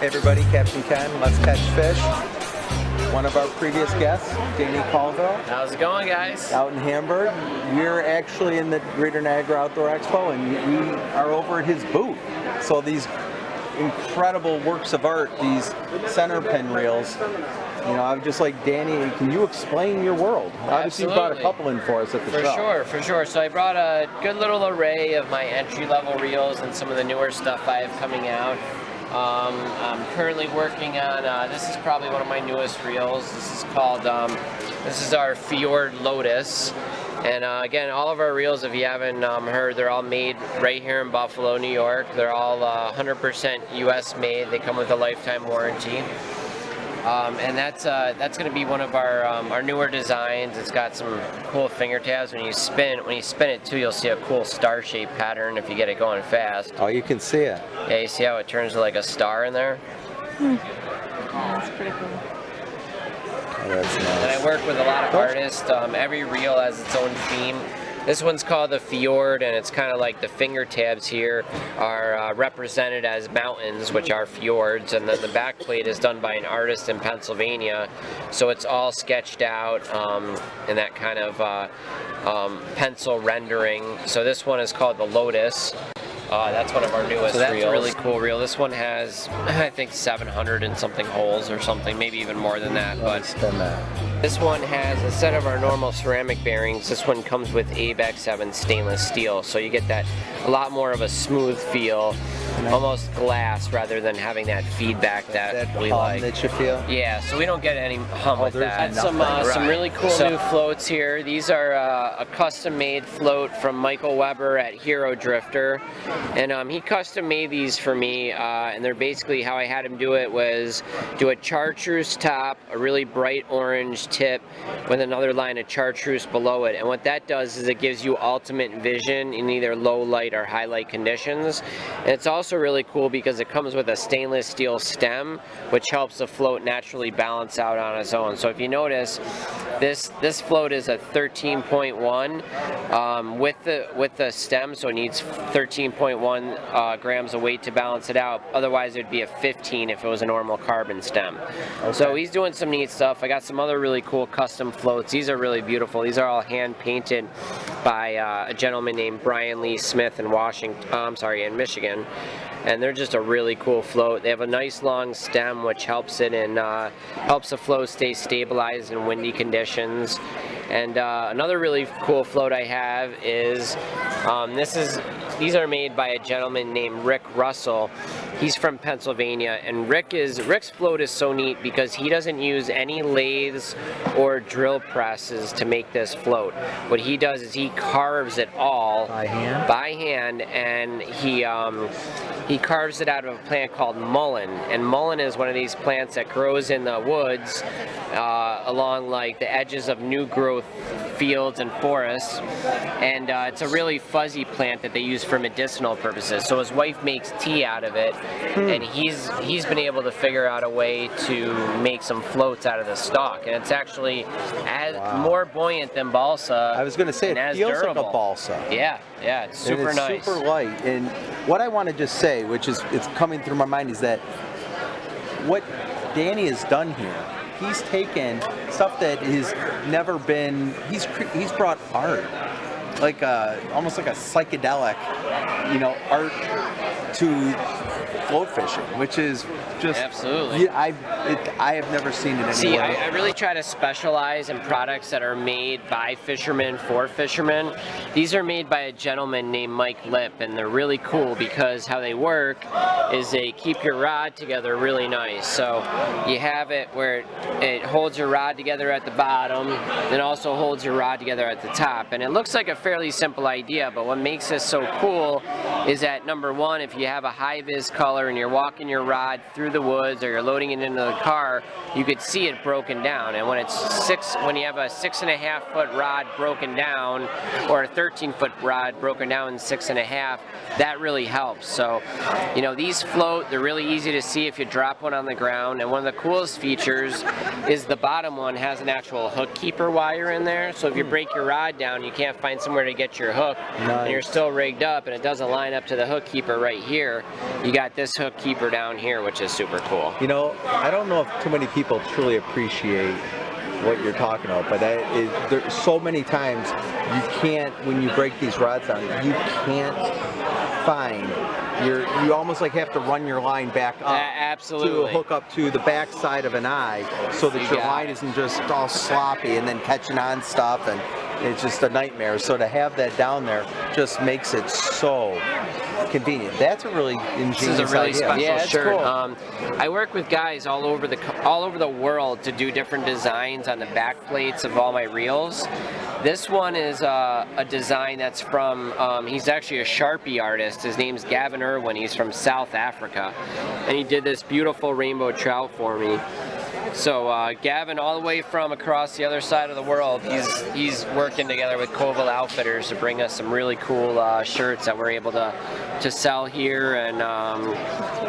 Hey everybody, Captain Ken, Let's Catch Fish. One of our previous guests, Danny Colville. How's it going, guys? Out in Hamburg. We're actually in the Greater Niagara Outdoor Expo, and we are over at his booth. So these incredible works of art, these center pin reels. You know, I'm just like, Danny, can you explain your world? Obviously, you brought a couple in for us at the show. For sure. So I brought a good little array of my entry-level reels and some of the newer stuff I have coming out. I'm currently working on, this is probably one of my newest reels. This is called, this is our Fjord Lotus. And again, all of our reels, if you haven't heard, they're all made right here in Buffalo, New York. They're all 100% US made. They come with a lifetime warranty. And that's going to be one of our newer designs. It's got some cool finger tabs. When you spin it too, you'll see a cool star-shaped pattern if you get it going fast. Oh, you can see it. Yeah, you see how it turns to like a star in there? Yeah, that's pretty cool. Oh, that's nice. And I work with a lot of artists. Every reel has its own theme. This one's called the Fjord, and it's kind of like the finger tabs here are represented as mountains, which are fjords, and then the back plate is done by an artist in Pennsylvania, so it's all sketched out in that kind of pencil rendering. So this one is called the Lotus. That's one of our newest reels. So that's a really cool reel. This one has, I think, 700 and something holes or something, maybe even more than that. But this one has, instead of our normal ceramic bearings, this one comes with ABEX 7 stainless steel. So you get that a lot more of a smooth feel, almost glass, rather than having that feedback that we like. That you feel? Yeah, so we don't get any hum with that. Some really cool new floats here. These are a custom-made float from Michael Weber at Hero Drifter. And he custom made these for me, and they're basically, how I had him do it was do a chartreuse top, a really bright orange tip with another line of chartreuse below it. And what that does is it gives you ultimate vision in either low light or high light conditions. And it's also really cool because it comes with a stainless steel stem, which helps the float naturally balance out on its own. So if you notice, this float is a 13.1 with the stem, so it needs 13.1 grams of weight to balance it out. Otherwise, it would be a 15 if it was a normal carbon stem. Okay. So he's doing some neat stuff. I got some other really cool custom floats. These are really beautiful. These are all hand painted by a gentleman named Brian Lee Smith in in Michigan. And they're just a really cool float. They have a nice long stem, which helps it and helps the float stay stabilized in windy conditions. And another really cool float I have is these are made by a gentleman named Rick Russell. He's from Pennsylvania, and Rick's float is so neat because he doesn't use any lathes or drill presses to make this float. What he does is he carves it all by hand, and he carves it out of a plant called mullein. And mullein is one of these plants that grows in the woods along like the edges of new growth fields and forests, and it's a really fuzzy plant that they use for medicinal purposes. So his wife makes tea out of it, and he's been able to figure out a way to make some floats out of the stalk, and it's actually more buoyant than balsa. I was going to say, it feels durable. like a balsa. Yeah, it's super and it's nice. Super light. And what I want to just say, which is it's coming through my mind, is that what Danny has done here, he's taken stuff that has never been, he's brought art, like almost like a psychedelic, art to float fishing, which is just absolutely. Yeah, I have never seen it anywhere. See, I really try to specialize in products that are made by fishermen for fishermen. These are made by a gentleman named Mike Lip, and they're really cool because how they work is they keep your rod together really nice. So you have it where it holds your rod together at the bottom, and also holds your rod together at the top. And it looks like a fairly simple idea, but what makes this so cool is that, number one, if you have a high-vis color and you're walking your rod through the woods or you're loading it into the car, you could see it broken down. And when you have a 6.5 foot rod broken down, or a 13-foot rod broken down in 6.5, that really helps. So, these float, they're really easy to see if you drop one on the ground. And one of the coolest features is the bottom one has an actual hook keeper wire in there. So if you break your rod down, you can't find somewhere somewhere to get your hook, and you're still rigged up, and it doesn't line up to the hook keeper right here, you got this hook keeper down here, which is super cool. You know, I don't know if too many people truly appreciate what you're talking about, but there's so many times you can't, when you break these rods down, you can't find, you almost like have to run your line back up absolutely to hook up to the back side of an eye so that your line isn't just all sloppy and then catching on stuff, and it's just a nightmare. So to have that down there just makes it so convenient. That's a really ingenious This is a really idea. special shirt. Cool. I work with guys all over the world to do different designs on the back plates of all my reels. This one is a design that's from, he's actually a Sharpie artist. His name's Gavin Irwin. He's from South Africa. And he did this beautiful rainbow trout for me. So Gavin, all the way from across the other side of the world, he's working together with Colville Outfitters to bring us some really cool shirts that we're able to sell here, and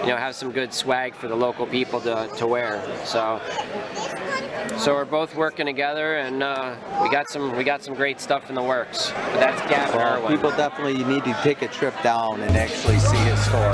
have some good swag for the local people to wear. So we're both working together, and we got some great stuff in the works. But that's Gavin Irwin. People definitely need to take a trip down and actually see his store.